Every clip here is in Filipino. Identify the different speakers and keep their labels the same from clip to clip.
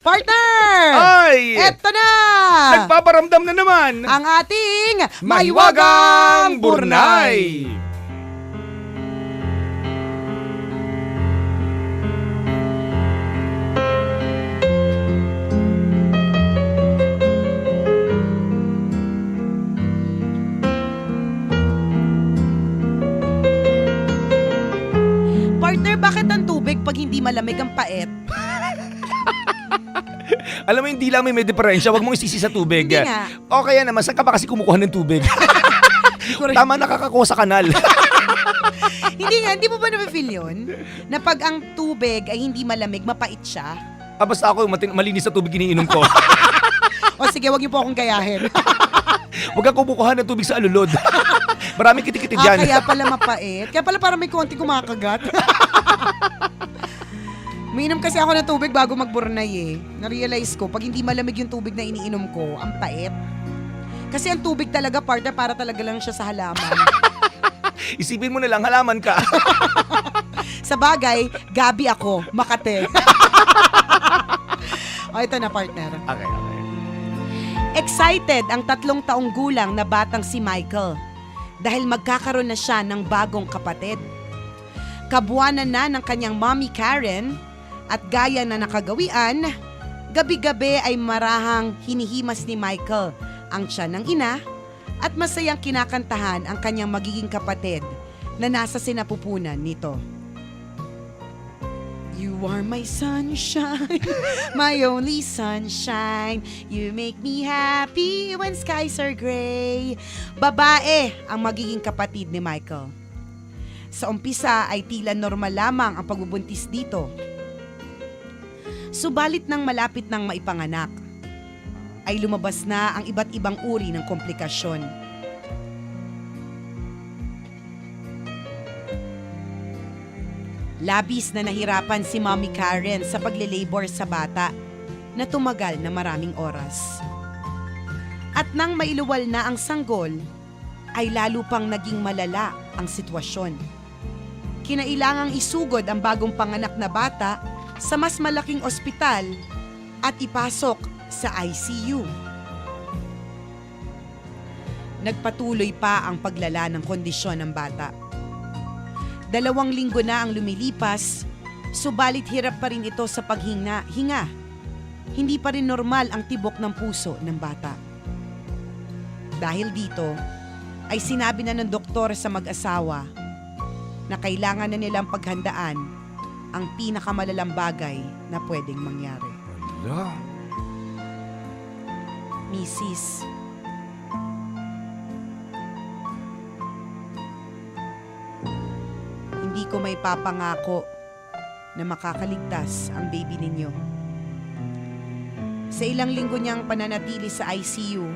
Speaker 1: Partner!
Speaker 2: Ay!
Speaker 1: Eto na!
Speaker 2: Nagpaparamdam na naman
Speaker 1: Ang ating
Speaker 2: Mahiwagang Burnay!
Speaker 1: Partner, bakit ang tubig pag hindi malamig ang pait?
Speaker 2: Alam mo, hindi lang may diferensya. Huwag mong isisi sa tubig.
Speaker 1: Hindi nga.
Speaker 2: O kaya naman, saan ka ba kasi kumukuha ng tubig? Tama, nakakakuha sa kanal.
Speaker 1: Hindi mo ba na-feel yun? Na pag ang tubig ay hindi malamig, mapait siya?
Speaker 2: Basta ako, malinis na tubig iniinom ko.
Speaker 1: O sige, wag niyo po akong gayahin.
Speaker 2: Huwag kang kumukuha ng tubig sa alulod. Maraming kitikiti dyan.
Speaker 1: Kaya pala mapait. Kaya pala parang may konti kumakagat. Umiinom kasi ako ng tubig bago magburnay eh. Na-realize ko, pag hindi malamig yung tubig na iniinom ko, ang pait. Kasi ang tubig talaga, partner, para talaga lang siya sa halaman.
Speaker 2: Isipin mo na lang, halaman ka.
Speaker 1: Sa bagay, Gabi ako, Makate. O, ito na, partner.
Speaker 2: Okay.
Speaker 1: Excited ang 3 taong gulang na batang si Michael dahil magkakaroon na siya ng bagong kapatid. Kabuwanan na ng kanyang mommy Karen at gaya na nakagawian, gabi-gabi ay marahang hinihimas ni Michael ang tiyan ng ina at masayang kinakantahan ang kanyang magiging kapatid na nasa sinapupunan nito. You are my sunshine, my only sunshine. You make me happy when skies are gray. Babae ang magiging kapatid ni Michael. Sa umpisa ay tila normal lamang ang pagbubuntis dito. Subalit nang malapit nang maipanganak, ay lumabas na ang iba't ibang uri ng komplikasyon. Labis na nahirapan si Mommy Karen sa pagle-labor sa bata na tumagal na maraming oras. At nang mailuwal na ang sanggol, ay lalo pang naging malala ang sitwasyon. Kinailangang isugod ang bagong panganak na bata sa mas malaking ospital at ipasok sa ICU. Nagpatuloy pa ang paglala ng kondisyon ng bata. 2 linggo na ang lumilipas, subalit hirap pa rin ito sa paghinga. Hindi pa rin normal ang tibok ng puso ng bata. Dahil dito, ay sinabi na ng doktor sa mag-asawa na kailangan na nilang paghandaan ang pinakamalalang bagay na pwedeng mangyari.
Speaker 2: Wala.
Speaker 1: Mrs. Hindi ko may papangako na makakaligtas ang baby ninyo. Sa ilang linggo niyang pananatili sa ICU,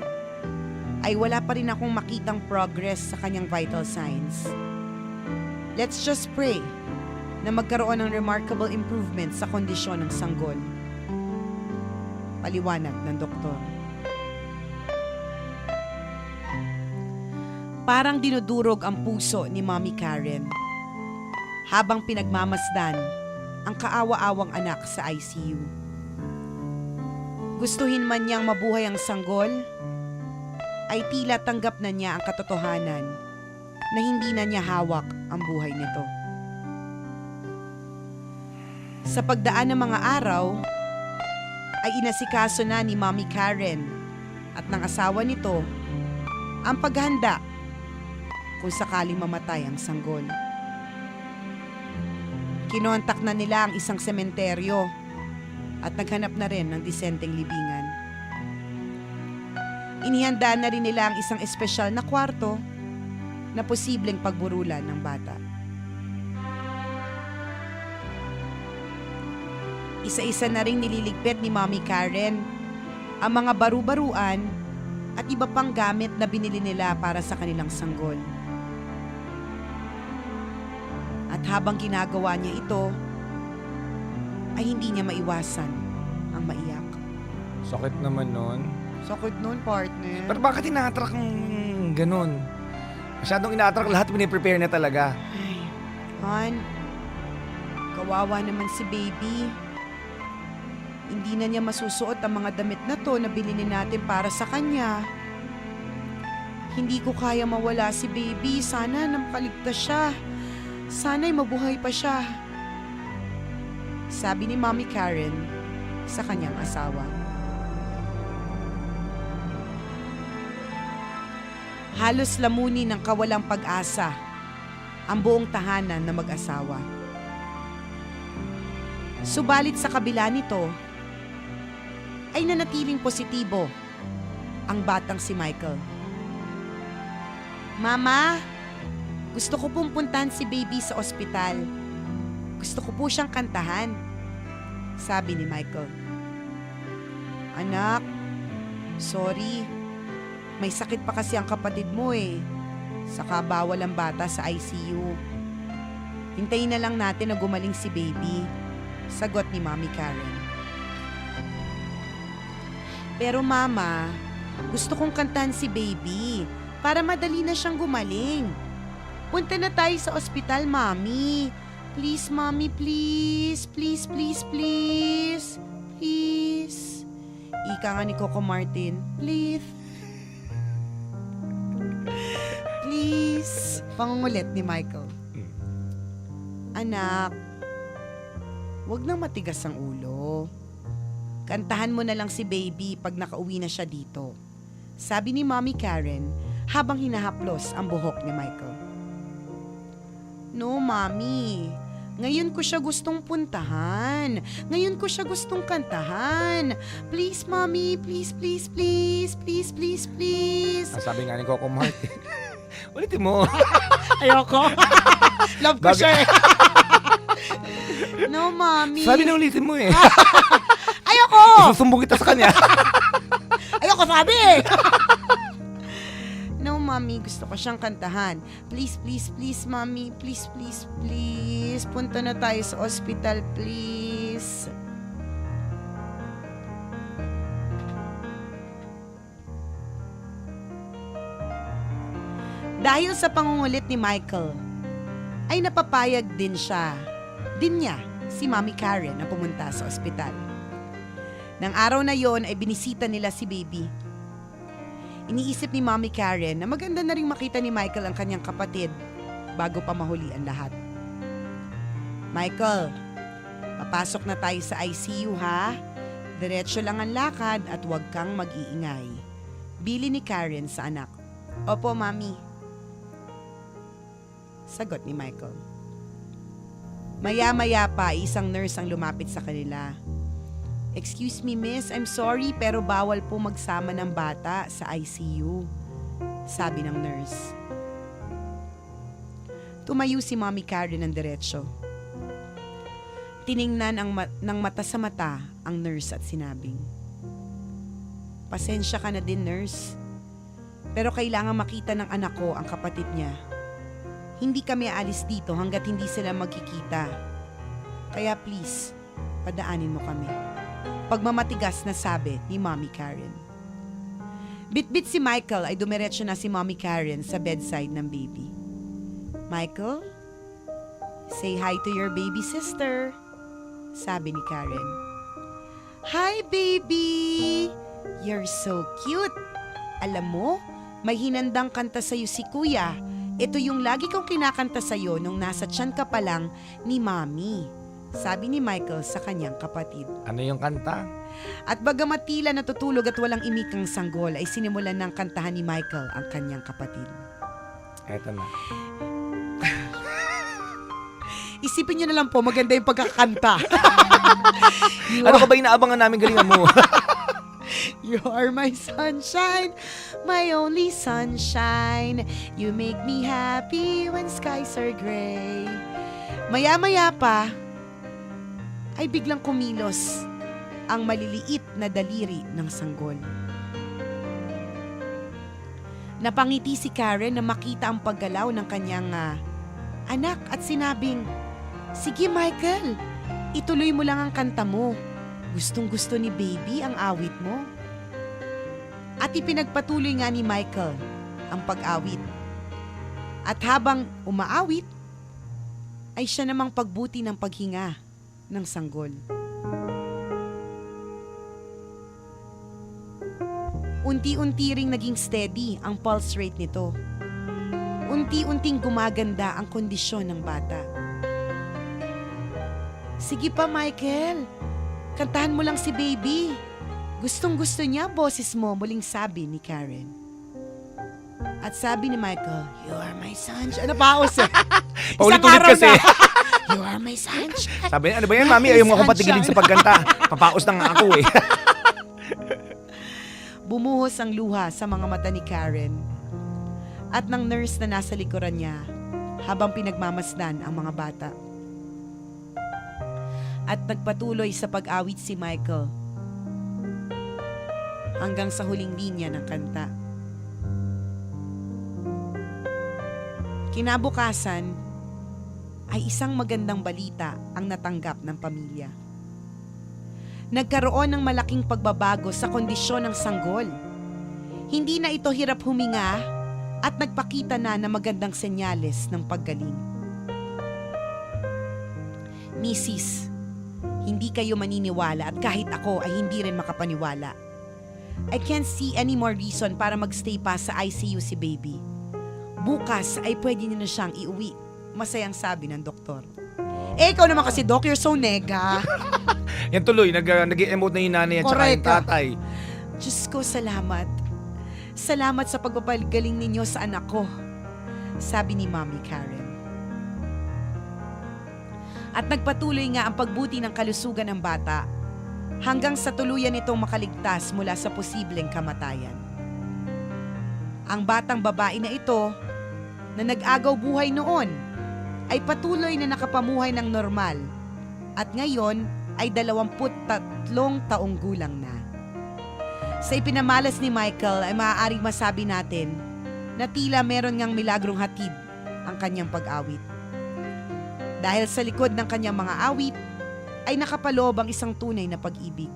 Speaker 1: ay wala pa rin akong makitang progress sa kanyang vital signs. Let's just pray na magkaroon ng remarkable improvement sa kondisyon ng sanggol. Paliwanag ng doktor. Parang dinudurog ang puso ni Mommy Karen habang pinagmamasdan ang kaawa-awang anak sa ICU. Gustuhin man niyang mabuhay ang sanggol, ay tila tanggap na niya ang katotohanan na hindi na niya hawak ang buhay nito. Sa pagdaan ng mga araw, ay inasikaso na ni Mommy Karen at ng asawa nito ang paghanda kung sakaling mamatay ang sanggol. Kinontak na nila ang isang sementeryo at naghanap na rin ng disenteng libingan. Inihanda na rin nila ang isang espesyal na kwarto na posibleng pagburulan ng bata. Isa-isa na rin nililigpit ni Mommy Karen ang mga baru-baruan at iba pang gamit na binili nila para sa kanilang sanggol. At habang ginagawa niya ito, ay hindi niya maiwasan ang maiyak.
Speaker 2: Sakit naman nun.
Speaker 1: Sakit nun, partner.
Speaker 2: Pero bakit ina-attract ng ganun? Masyadong ina-attract, lahat piniprepare na talaga.
Speaker 1: Ay, Han, kawawa naman si baby. Hindi na niya masusuot ang mga damit na to na bilhin natin para sa kanya. Hindi ko kaya mawala si baby. Sana nakaligtas siya. Sana'y mabuhay pa siya. Sabi ni Mommy Karen sa kanyang asawa. Halos lamunin ng kawalang pag-asa ang buong tahanan na mag-asawa. Subalit sa kabila nito, ay nanatiling positibo ang batang si Michael. Mama, gusto ko pong puntahan si baby sa ospital. Gusto ko po siyang kantahan, sabi ni Michael. Anak, sorry. May sakit pa kasi ang kapatid mo eh. Saka bawal ang bata sa ICU. Hintayin na lang natin na gumaling si baby, sagot ni Mommy Karen. Pero mama, gusto kong kantahan si baby para madali na siyang gumaling. Punta na tayo sa ospital, Mommy. Please, Mommy, please. Please, please, please. Please. Ika nga ni Coco Martin. Please. Please. Pangungulit ni Michael. Anak, wag nang matigas ang ulo. Kantahan mo na lang si baby pag nakauwi na siya dito, sabi ni Mommy Karen habang hinahaplos ang buhok ni Michael. No, Mommy. Ngayon ko siya gustong puntahan. Ngayon ko siya gustong kantahan. Please, Mommy. Please, please, please. Please, please, please.
Speaker 2: Ang sabi nga ni Coco Martin. Ulitin mo.
Speaker 1: Ayoko. Love ko siya eh. No, Mommy.
Speaker 2: Sabi na ulitin mo eh.
Speaker 1: Ayoko!
Speaker 2: Isusumbong kita sa kanya.
Speaker 1: Ayoko sabi eh! No, Mommy. Gusto ko siyang kantahan. Please, please, please, Mommy. Please, please, please. Punta na tayo sa ospital, please. Dahil sa pangungulit ni Michael, ay napapayag din niya, si Mommy Karen na pumunta sa ospital. Nang araw na yon ay binisita nila si baby. Iniisip ni Mommy Karen na maganda na rin makita ni Michael ang kanyang kapatid bago pa mahuli ang lahat. Michael, papasok na tayo sa ICU ha? Diretso lang ang lakad at huwag kang mag-iingay. Bili ni Karen sa anak. Opo, Mommy. Sagot ni Michael. Maya-maya pa, isang nurse ang lumapit sa kanila. Excuse me, miss, I'm sorry pero bawal po magsama ng bata sa ICU, sabi ng nurse. Tumayo si Mommy Karen ng diretsyo. Tiningnan ng mata sa mata ang nurse at sinabing, pasensya ka na din, nurse. Pero kailangan makita ng anak ko ang kapatid niya. Hindi kami aalis dito hanggat hindi sila magkikita. Kaya please, padaanin mo kami. Pagmamatigas na sabi ni Mommy Karen. Bit-bit si Michael ay dumiretso na si Mommy Karen sa bedside ng baby. Michael, say hi to your baby sister, sabi ni Karen. Hi baby! You're so cute! Alam mo, may hinandang kanta sa'yo si Kuya. Ito yung lagi kong kinakanta sa'yo nung nasa tiyan ka pa lang ni Mommy, sabi ni Michael sa kanyang kapatid.
Speaker 2: Ano yung kanta?
Speaker 1: At bagamat tila natutulog at walang imikang sanggol ay sinimulan ng kantahan ni Michael ang kanyang kapatid.
Speaker 2: Eto na.
Speaker 1: Isipin niyo na lang po, maganda yung pagkakanta.
Speaker 2: Ano ka ba inaabangan namin galingan mo?
Speaker 1: You are my sunshine, my only sunshine. You make me happy when skies are gray. Maya-maya pa, ay biglang kumilos ang maliliit na daliri ng sanggol. Napangiti si Karen na makita ang paggalaw ng kanyang anak at sinabing, sige Michael, ituloy mo lang ang kanta mo. Gustong-gusto ni baby ang awit mo. At ipinagpatuloy nga ni Michael ang pag-awit. At habang umaawit, ay siya namang pagbuti ng paghinga ng sanggol. Unti-unti ring naging steady ang pulse rate nito. Unti-unting gumaganda ang kondisyon ng bata. Sige pa, Michael. Kantahan mo lang si baby. Gustong-gusto niya boses mo, muling sabi ni Karen. At sabi ni Michael, "You are my sunshine." Ano pa eh?
Speaker 2: Paulit-ulit kasi.
Speaker 1: You are my sunshine.
Speaker 2: Sabi niya, ano ba yan, mami? Ayaw mo akong patigilin sa pagkanta. Papaos na nga ako eh.
Speaker 1: Bumuhos ang luha sa mga mata ni Karen at ng nurse na nasa likuran niya habang pinagmamasdan ang mga bata. At nagpatuloy sa pag-awit si Michael hanggang sa huling linya ng kanta. Kinabukasan ay isang magandang balita ang natanggap ng pamilya. Nagkaroon ng malaking pagbabago sa kondisyon ng sanggol. Hindi na ito hirap huminga at nagpakita na ng magandang senyales ng paggaling. Mrs., hindi kayo maniniwala at kahit ako ay hindi rin makapaniwala. I can't see any more reason para magstay pa sa ICU si baby. Bukas ay pwede niyo na siyang iuwi. Masayang sabi ng doktor. Eh, ikaw naman kasi, Doc, you're so nega.
Speaker 2: Yan tuloy, nag-emote na yung nanay at saka yung tatay.
Speaker 1: Diyos ko, salamat. Salamat sa pagpapagaling ninyo sa anak ko, sabi ni Mommy Karen. At nagpatuloy nga ang pagbuti ng kalusugan ng bata hanggang sa tuluyan itong makaligtas mula sa posibleng kamatayan. Ang batang babae na ito, na nag-agaw buhay noon, ay patuloy na nakapamuhay ng normal at ngayon ay 23 taong gulang na. Sa ipinamalas ni Michael ay maaaring masabi natin na tila meron ngang milagrong hatid ang kanyang pag-awit. Dahil sa likod ng kanyang mga awit ay nakapaloob ang isang tunay na pag-ibig.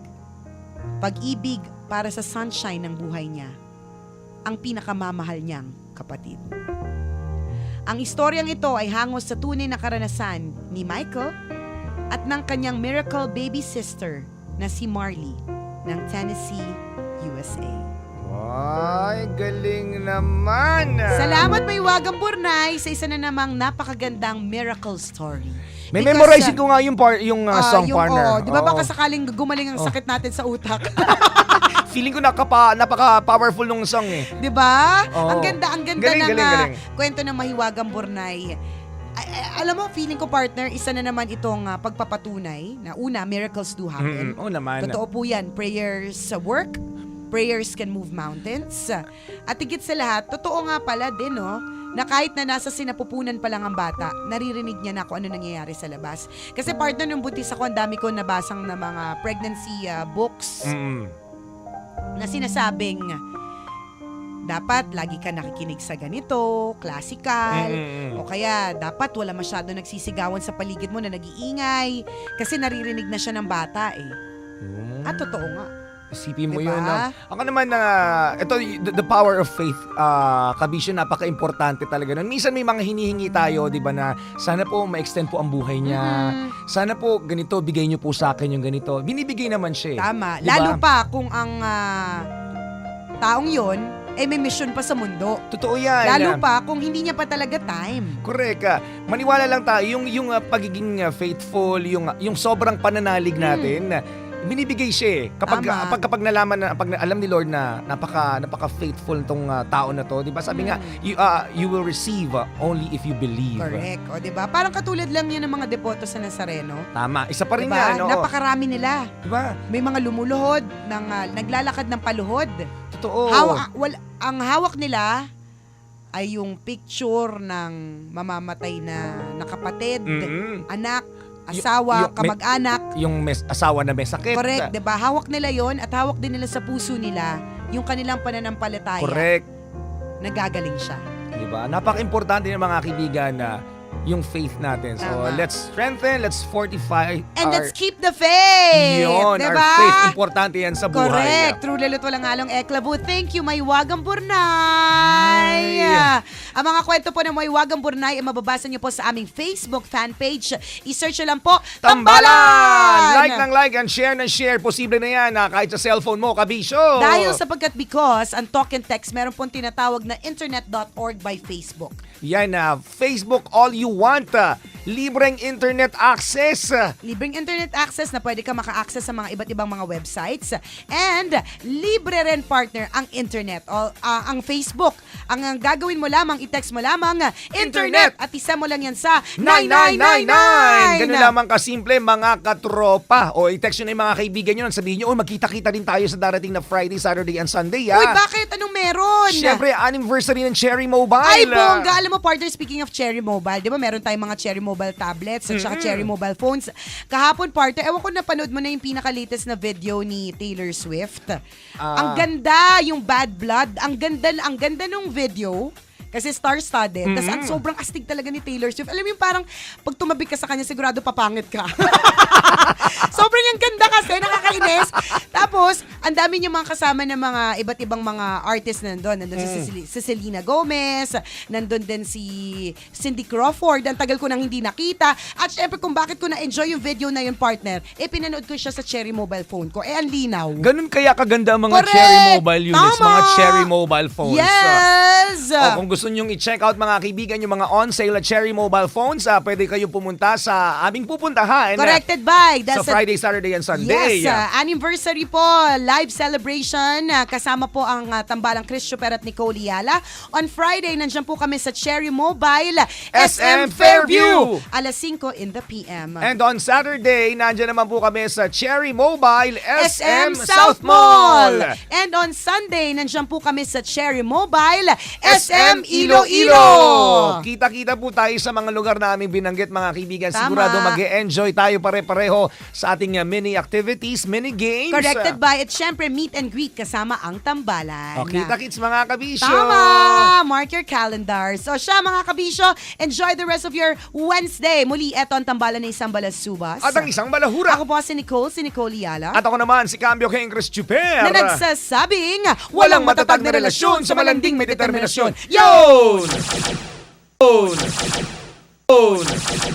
Speaker 1: Pag-ibig para sa sunshine ng buhay niya, ang pinakamamahal niyang kapatid. Ang istoryang ito ay hangos sa tunay na karanasan ni Michael at ng kanyang miracle baby sister na si Marley ng Tennessee, USA.
Speaker 2: Ay, galing naman!
Speaker 1: Salamat, Maywagang Burnay, sa isa na namang napakagandang miracle story.
Speaker 2: May
Speaker 1: Because,
Speaker 2: memorize ko nga yung song partner.
Speaker 1: Di ba baka sakaling gumaling ang sakit natin sa utak?
Speaker 2: Feeling ko napaka-powerful nung song eh.
Speaker 1: Di ba?
Speaker 2: Oo.
Speaker 1: Ang ganda
Speaker 2: Galing,
Speaker 1: ng
Speaker 2: galing.
Speaker 1: kwento ng Mahiwagang Burnay. Alam mo, feeling ko, partner, isa na naman itong pagpapatunay na una, miracles do happen.
Speaker 2: Oo naman.
Speaker 1: Totoo po yan. Prayers sa work, prayers can move mountains. At higit sa lahat, totoo nga pala din, no? Na kahit na nasa sinapupunan pa lang ang bata, naririnig niya na kung ano nangyayari sa labas. Kasi partner, nung buntis ako, ang dami ko nabasang na mga pregnancy books na sinasabing dapat lagi ka nakikinig sa ganito, classical, o kaya dapat wala masyado nagsisigawan sa paligid mo na nag-iingay kasi naririnig na siya ng bata eh. At totoo nga.
Speaker 2: Isipin mo
Speaker 1: Diba?
Speaker 2: yun. No? Ako naman ito, the power of faith, kabisyo, napaka-importante talaga nun. Minsan may mga hinihingi tayo, di ba, na sana po ma-extend po ang buhay niya. Sana po ganito, bigay niyo po sa akin yung ganito. Binibigay naman siya eh.
Speaker 1: Tama.
Speaker 2: Diba?
Speaker 1: Lalo pa kung ang taong yon may mission pa sa mundo.
Speaker 2: Totoo yan.
Speaker 1: Lalo pa kung hindi niya pa talaga time.
Speaker 2: Correct. Maniwala lang tayo, yung pagiging faithful, yung sobrang pananalig natin, binibigay siya eh. Kapag nalaman na, pag alam ni Lord na napaka-faithful tong tao na to, 'di ba? Sabi nga, you will receive only if you believe.
Speaker 1: Correct. O, 'di ba? Parang katulad lang 'yan ng mga depoto sa Nazareno.
Speaker 2: Tama. Isa pa rin
Speaker 1: Diba?
Speaker 2: yan, no?
Speaker 1: Napakarami nila.
Speaker 2: 'Di ba?
Speaker 1: May mga lumuluhod, naglalakad ng paluhod.
Speaker 2: Totoo.
Speaker 1: Ang hawak nila ay yung picture ng mamamatay na kapatid, anak, asawa, kamag-anak.
Speaker 2: Yung asawa na may sakit.
Speaker 1: Correct, 'di ba? Hawak nila 'yon at hawak din nila sa puso nila yung kanilang pananampalataya.
Speaker 2: Correct.
Speaker 1: Nagagaling siya.
Speaker 2: 'Di ba? Napaka-importante ng mga kaibigan na yung faith natin. So,
Speaker 1: Tama.
Speaker 2: let's strengthen, let's fortify
Speaker 1: And
Speaker 2: our...
Speaker 1: let's keep the faith.
Speaker 2: Yun,
Speaker 1: diba?
Speaker 2: our faith. Importante yan sa buhay.
Speaker 1: Correct. True lalo't walang halong eklabu. Thank you, Maywagang Burnay.
Speaker 2: Ay.
Speaker 1: Ang mga kwento po ng Maywagang Burnay ay mababasa niyo po sa aming Facebook fan page. I-search nyo lang po,
Speaker 2: Tambalan! Like ng like and share ng share. Posible na yan kahit sa cellphone mo, kabisyo.
Speaker 1: Dahil sapagkat because ang talk and text meron pong tinatawag na internet.org by Facebook.
Speaker 2: Yan Facebook all you want. Libreng internet access.
Speaker 1: Libreng internet access na pwede ka maka-access sa mga iba't ibang mga websites. And libre rin partner ang internet o ang Facebook. Ang gagawin mo lamang, i-text mo lamang internet at isa mo lang yan sa 9999.
Speaker 2: Ganun lamang kasimple mga katropa. O i-text nyo na yung mga kaibigan nyo. Sabihin nyo, magkita-kita din tayo sa darating na Friday, Saturday, and Sunday.
Speaker 1: Uy, bakit? Anong meron?
Speaker 2: Siyempre, anniversary ng Cherry Mobile.
Speaker 1: Ay, bongga. Alam mo, partner, speaking of Cherry Mobile, di ba meron tayong mga Cherry Mobile tablets at saka Cherry Mobile phones. Kahapon, partner, ewan ko napanood mo na yung pinaka-latest na video ni Taylor Swift. Ang ganda, yung Bad Blood. Ang ganda nung video. Kasi star-studded. Tapos ang sobrang astig talaga ni Taylor Swift. Alam mo yung parang pag tumabik ka sa kanya, sigurado papangit ka. Sobrang yung ganda kasi, nakakainis. Tapos, ang dami niyo mga kasama ng mga iba't ibang mga artists nandun. Nandun si Selena Gomez, nandun din si Cindy Crawford. Ang tagal ko nang hindi nakita. At syempre kung bakit ko na-enjoy yung video na yun, partner, pinanood ko siya sa Cherry Mobile phone ko. Ang linaw.
Speaker 2: Ganun kaya kaganda ang mga
Speaker 1: Correct!
Speaker 2: Cherry Mobile units,
Speaker 1: Tama!
Speaker 2: mga Cherry Mobile phones.
Speaker 1: Yes!
Speaker 2: O kung gusto nyong i-check out mga kaibigan yung mga on-sale at Cherry Mobile phones, pwede kayong pumunta sa aming pupuntahan.
Speaker 1: Corrected by.
Speaker 2: Sa Friday, Saturday, and Sunday.
Speaker 1: Yes, anniversary po, live celebration. Kasama po ang tambalang Chris Chuper at Nicole Yala. On Friday, nandiyan po kami sa Cherry Mobile,
Speaker 2: SM Fairview.
Speaker 1: Alas 5 in the PM.
Speaker 2: And on Saturday, nandiyan naman po kami sa Cherry Mobile, SM
Speaker 1: South Mall. And on Sunday, nandiyan po kami sa Cherry Mobile, SM Iloilo.
Speaker 2: Kita-kita po tayo sa mga lugar na aming binanggit, mga kaibigan.
Speaker 1: Tama.
Speaker 2: Sigurado mag-e-enjoy tayo pare-pareho sa ating mini activities, mini games.
Speaker 1: Corrected by, at syempre meet and greet kasama ang tambalan.
Speaker 2: O, kita-kits mga kabisyo.
Speaker 1: Tama! Mark your calendar. So siya mga kabisyo, enjoy the rest of your Wednesday. Muli, eto ang tambalan ng isang balasubas.
Speaker 2: At ang isang balahura.
Speaker 1: Ako po si Nicole Yala.
Speaker 2: At ako naman, si Cambio King Chris Chuper.
Speaker 1: Na nagsasabing,
Speaker 2: walang matatag na relasyon sa malanding may determinasyon. Yun! Yun!